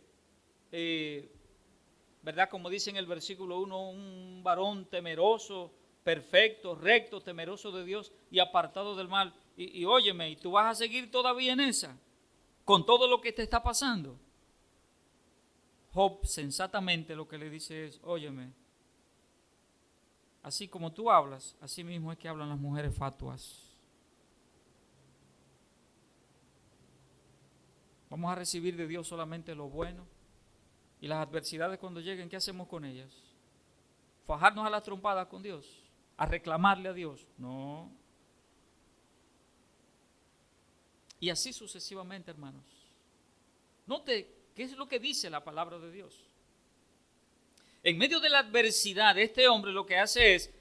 ¿verdad?, como dice en el versículo 1, un varón temeroso, perfecto, recto, temeroso de Dios y apartado del mal. Y óyeme, ¿y tú vas a seguir todavía en esa? Con todo lo que te está pasando. Job sensatamente lo que le dice es, óyeme, así como tú hablas, así mismo es que hablan las mujeres fatuas. Vamos a recibir de Dios solamente lo bueno, y las adversidades cuando lleguen, ¿qué hacemos con ellas? ¿Fajarnos a las trompadas con Dios? ¿A reclamarle a Dios? No. Y así sucesivamente, hermanos. Note ¿qué es lo que dice la palabra de Dios? En medio de la adversidad, este hombre lo que hace es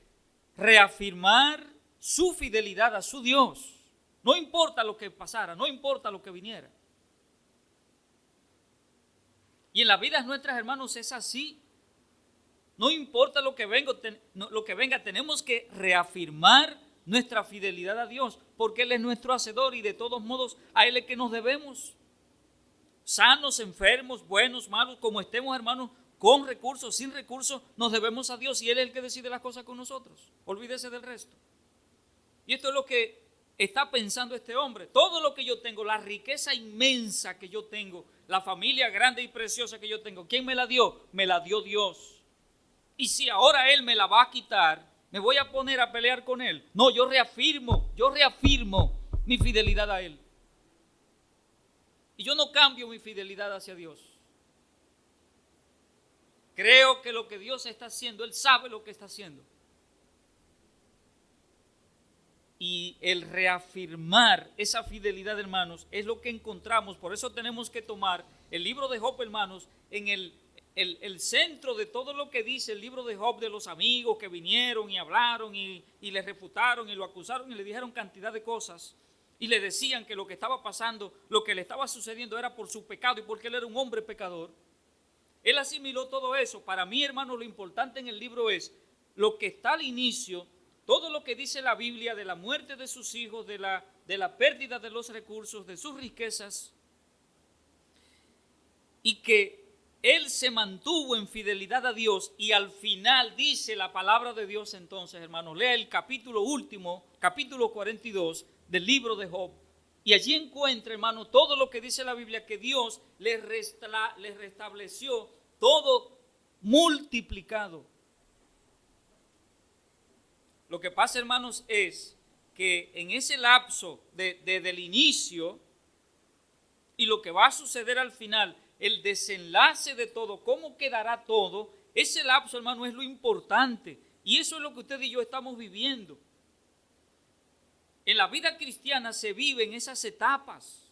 reafirmar su fidelidad a su Dios. No importa lo que pasara, no importa lo que viniera. Y en las vidas nuestras, hermanos, es así. No importa lo que venga, tenemos que reafirmar nuestra fidelidad a Dios, porque Él es nuestro hacedor y de todos modos a Él es que nos debemos. Sanos, enfermos, buenos, malos, como estemos, hermanos, con recursos, sin recursos, nos debemos a Dios y Él es el que decide las cosas con nosotros. Olvídese del resto. Y esto es lo que está pensando este hombre. Todo lo que yo tengo, la riqueza inmensa que yo tengo, la familia grande y preciosa que yo tengo, ¿quién me la dio? Me la dio Dios. Y si ahora Él me la va a quitar, ¿me voy a poner a pelear con Él? No, yo reafirmo mi fidelidad a Él. Y yo no cambio mi fidelidad hacia Dios. Creo que lo que Dios está haciendo, Él sabe lo que está haciendo. Y el reafirmar esa fidelidad, hermanos, es lo que encontramos. Por eso tenemos que tomar el libro de Job, hermanos, en el centro de todo lo que dice el libro de Job, de los amigos que vinieron y hablaron y le refutaron y lo acusaron y le dijeron cantidad de cosas. Y le decían que lo que estaba pasando, lo que le estaba sucediendo era por su pecado y porque él era un hombre pecador. Él asimiló todo eso. Para mí, hermano, lo importante en el libro es lo que está al inicio, todo lo que dice la Biblia de la muerte de sus hijos, de la pérdida de los recursos, de sus riquezas, y que él se mantuvo en fidelidad a Dios y al final dice la palabra de Dios. Entonces, hermano, lea el capítulo último, capítulo 42 del libro de Job, y allí encuentra, hermano, todo lo que dice la Biblia, que Dios les restableció todo multiplicado. Lo que pasa, hermanos, es que en ese lapso desde el inicio y lo que va a suceder al final, el desenlace de todo, cómo quedará todo, ese lapso, hermano, es lo importante. Y eso es lo que usted y yo estamos viviendo. En la vida cristiana se viven esas etapas.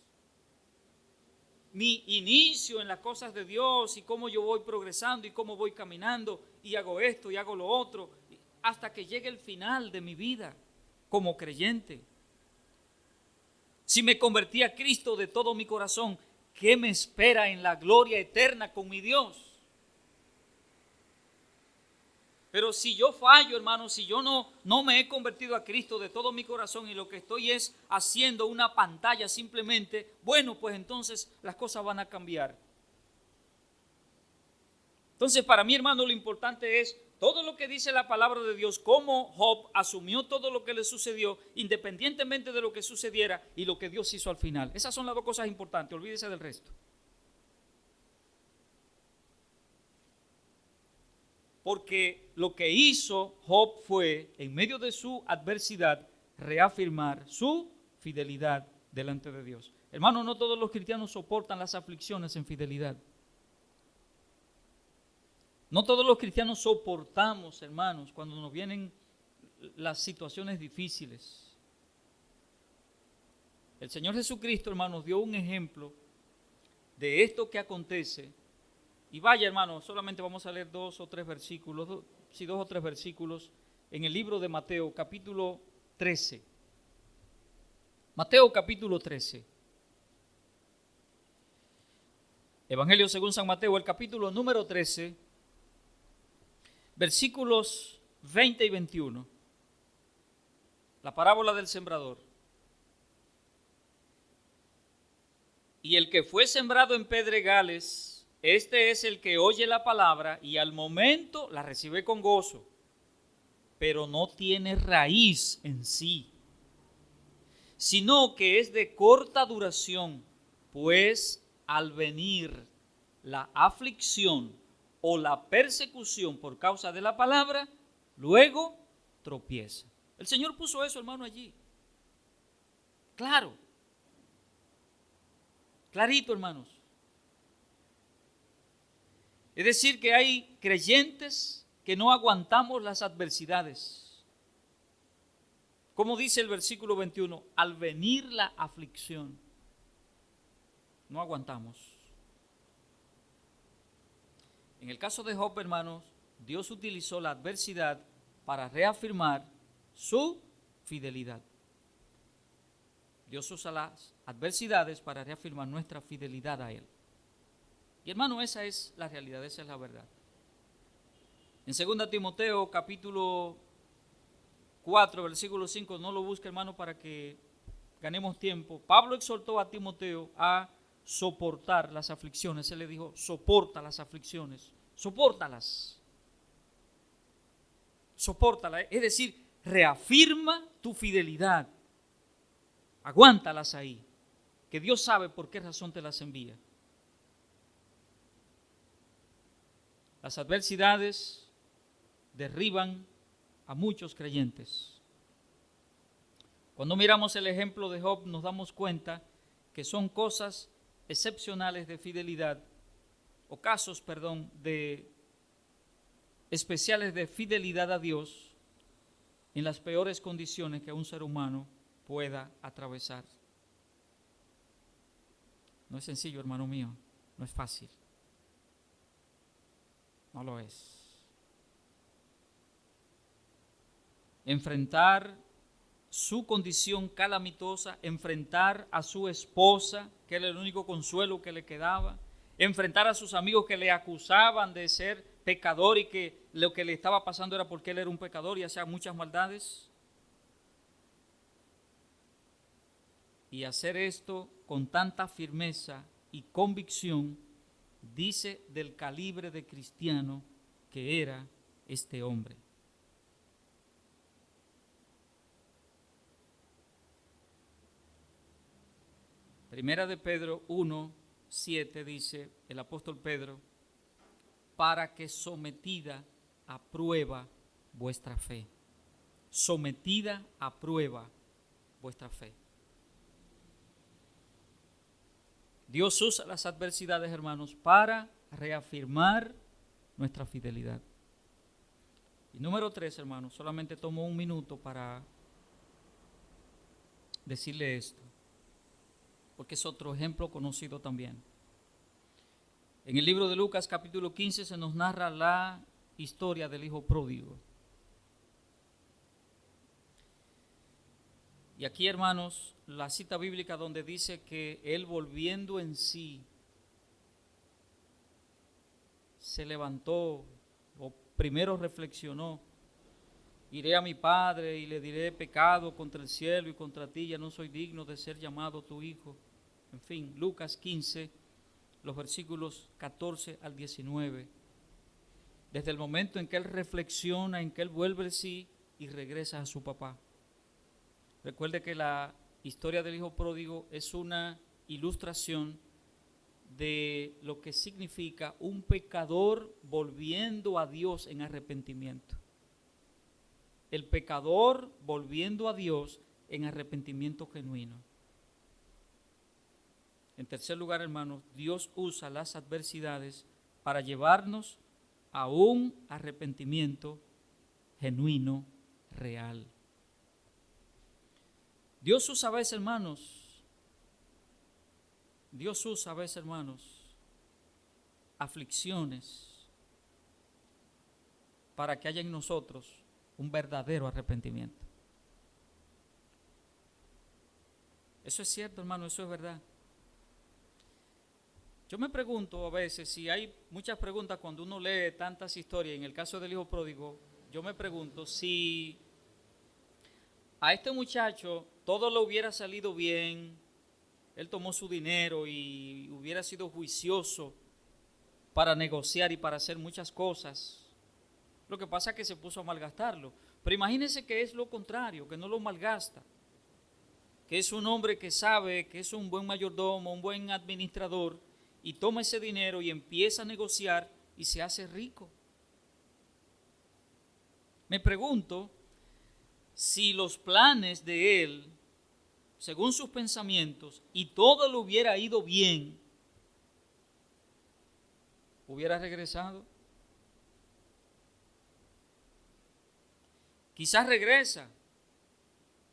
Mi inicio en las cosas de Dios y cómo yo voy progresando y cómo voy caminando y hago esto y hago lo otro, hasta que llegue el final de mi vida como creyente. Si me convertí a Cristo de todo mi corazón, ¿qué me espera en la gloria eterna con mi Dios? Pero si yo fallo, hermano, si yo no me he convertido a Cristo de todo mi corazón y lo que estoy es haciendo una pantalla simplemente, bueno, pues entonces las cosas van a cambiar. Entonces, para mí, hermano, lo importante es todo lo que dice la palabra de Dios, cómo Job asumió todo lo que le sucedió, independientemente de lo que sucediera y lo que Dios hizo al final. Esas son las dos cosas importantes, olvídese del resto. Porque lo que hizo Job fue, en medio de su adversidad, reafirmar su fidelidad delante de Dios. Hermano, no todos los cristianos soportan las aflicciones en fidelidad. No todos los cristianos soportamos, hermanos, cuando nos vienen las situaciones difíciles. El Señor Jesucristo, hermanos, dio un ejemplo de esto que acontece. Y vaya, hermano, solamente vamos a leer dos o tres versículos en el libro de Mateo, capítulo 13. Mateo, capítulo 13. Evangelio según San Mateo, el capítulo número 13, versículos 20 y 21. La parábola del sembrador. Y el que fue sembrado en pedregales, este es el que oye la palabra y al momento la recibe con gozo, pero no tiene raíz en sí, sino que es de corta duración, pues al venir la aflicción o la persecución por causa de la palabra, luego tropieza. El Señor puso eso, hermano, allí. Claro. Clarito, hermanos. Es decir, que hay creyentes que no aguantamos las adversidades. Como dice el versículo 21, al venir la aflicción, no aguantamos. En el caso de Job, hermanos, Dios utilizó la adversidad para reafirmar su fidelidad. Dios usa las adversidades para reafirmar nuestra fidelidad a Él. Y hermano, esa es la realidad, esa es la verdad. En 2 Timoteo capítulo 4, versículo 5, no lo busque, hermano, para que ganemos tiempo. Pablo exhortó a Timoteo a soportar las aflicciones. Él le dijo, soporta las aflicciones, sopórtalas. Sopórtalas, es decir, reafirma tu fidelidad. Aguántalas ahí, que Dios sabe por qué razón te las envía. Las adversidades derriban a muchos creyentes. Cuando miramos el ejemplo de Job, nos damos cuenta que son cosas excepcionales de fidelidad, o casos, especiales de fidelidad a Dios en las peores condiciones que un ser humano pueda atravesar. No es sencillo, hermano mío, no es fácil. No lo es. Enfrentar su condición calamitosa, enfrentar a su esposa, que era el único consuelo que le quedaba, enfrentar a sus amigos que le acusaban de ser pecador y que lo que le estaba pasando era porque él era un pecador y hacía muchas maldades. Y hacer esto con tanta firmeza y convicción dice del calibre de cristiano que era este hombre. Primera de Pedro 1:7 dice el apóstol Pedro, para que sometida a prueba vuestra fe. Sometida a prueba vuestra fe. Dios usa las adversidades, hermanos, para reafirmar nuestra fidelidad. Y número 3, hermanos, solamente tomo un minuto para decirle esto, porque es otro ejemplo conocido también. En el libro de Lucas capítulo 15 se nos narra la historia del hijo pródigo. Y aquí, hermanos, la cita bíblica donde dice que él, volviendo en sí, se levantó, o primero reflexionó: iré a mi padre y le diré, pecado contra el cielo y contra ti, ya no soy digno de ser llamado tu hijo. En fin, Lucas 15, los versículos 14 al 19. Desde el momento en que él reflexiona, en que él vuelve en sí y regresa a su papá. Recuerde que la historia del hijo pródigo es una ilustración de lo que significa un pecador volviendo a Dios en arrepentimiento. El pecador volviendo a Dios en arrepentimiento genuino. En tercer lugar, hermanos, Dios usa las adversidades para llevarnos a un arrepentimiento genuino, real. Dios usa a veces, hermanos, aflicciones para que haya en nosotros un verdadero arrepentimiento. Eso es cierto, hermano, eso es verdad. Yo me pregunto a veces, si hay muchas preguntas cuando uno lee tantas historias, en el caso del hijo pródigo, yo me pregunto si a este muchacho todo le hubiera salido bien, él tomó su dinero y hubiera sido juicioso para negociar y para hacer muchas cosas. Lo que pasa es que se puso a malgastarlo. Pero imagínense que es lo contrario, que no lo malgasta, que es un hombre que sabe que es un buen mayordomo, un buen administrador, y toma ese dinero y empieza a negociar y se hace rico. Me pregunto si los planes de él, según sus pensamientos, y todo le hubiera ido bien, ¿hubiera regresado? Quizás regresa,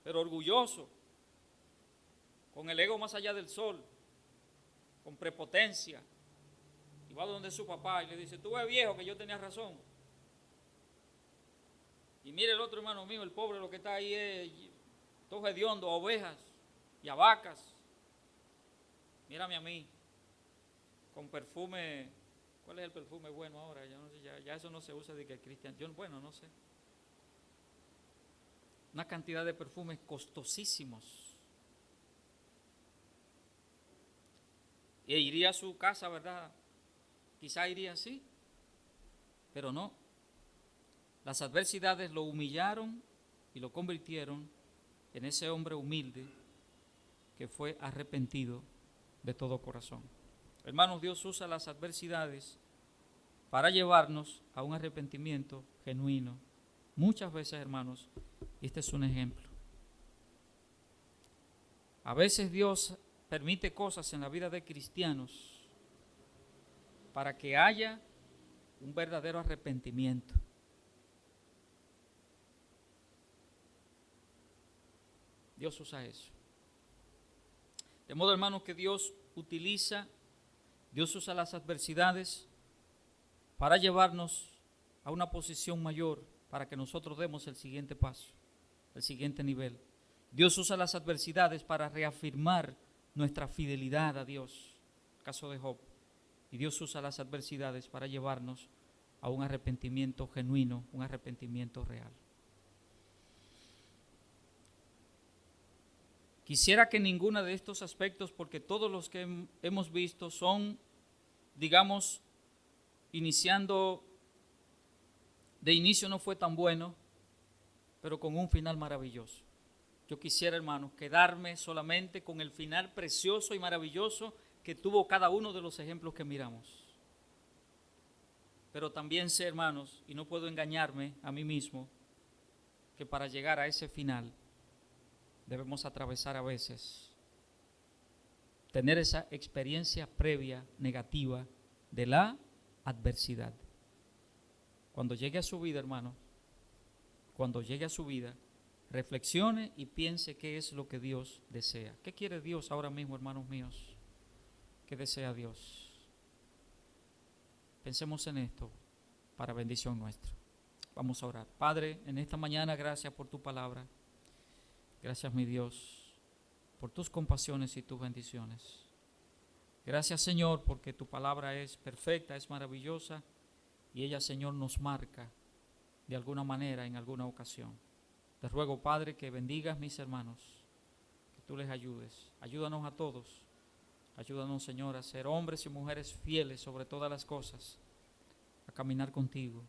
pero orgulloso, con el ego más allá del sol, con prepotencia, y va donde su papá y le dice: tú ves, viejo, que yo tenía razón. Y mire el otro hermano mío, el pobre, lo que está ahí es todo hediondo, a ovejas y a vacas. Mírame a mí, con perfume. ¿Cuál es el perfume bueno ahora? Yo no sé, ya eso no se usa de que cristiano. Bueno, no sé. Una cantidad de perfumes costosísimos. E iría a su casa, ¿verdad? Quizá iría así, pero no. Las adversidades lo humillaron y lo convirtieron en ese hombre humilde que fue arrepentido de todo corazón. Hermanos, Dios usa las adversidades para llevarnos a un arrepentimiento genuino. Muchas veces, hermanos, y este es un ejemplo. A veces Dios permite cosas en la vida de cristianos para que haya un verdadero arrepentimiento. Dios usa eso. De modo, hermanos, que Dios usa las adversidades para llevarnos a una posición mayor, para que nosotros demos el siguiente paso, el siguiente nivel. Dios usa las adversidades para reafirmar nuestra fidelidad a Dios, el caso de Job. Y Dios usa las adversidades para llevarnos a un arrepentimiento genuino, un arrepentimiento real. Quisiera que ninguno de estos aspectos, porque todos los que hemos visto son, digamos, de inicio no fue tan bueno, pero con un final maravilloso. Yo quisiera, hermanos, quedarme solamente con el final precioso y maravilloso que tuvo cada uno de los ejemplos que miramos. Pero también sé, hermanos, y no puedo engañarme a mí mismo, que para llegar a ese final debemos atravesar a veces, tener esa experiencia previa negativa de la adversidad. Cuando llegue a su vida, hermano, cuando llegue a su vida, reflexione y piense qué es lo que Dios desea. ¿Qué quiere Dios ahora mismo, hermanos míos? ¿Qué desea Dios? Pensemos en esto para bendición nuestra. Vamos a orar. Padre, en esta mañana, gracias por tu palabra. Gracias, mi Dios, por tus compasiones y tus bendiciones. Gracias, Señor, porque tu palabra es perfecta, es maravillosa, y ella, Señor, nos marca de alguna manera, en alguna ocasión. Te ruego, Padre, que bendigas mis hermanos, que tú les ayudes. Ayúdanos a todos. Ayúdanos, Señor, a ser hombres y mujeres fieles sobre todas las cosas, a caminar contigo.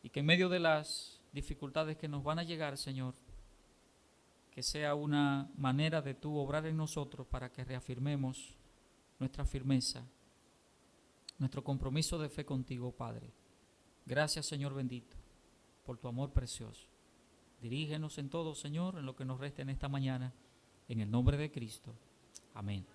Y que en medio de las dificultades que nos van a llegar, Señor, que sea una manera de tú obrar en nosotros para que reafirmemos nuestra firmeza, nuestro compromiso de fe contigo, Padre. Gracias, Señor bendito, por tu amor precioso. Dirígenos en todo, Señor, en lo que nos resta en esta mañana, en el nombre de Cristo. Amén.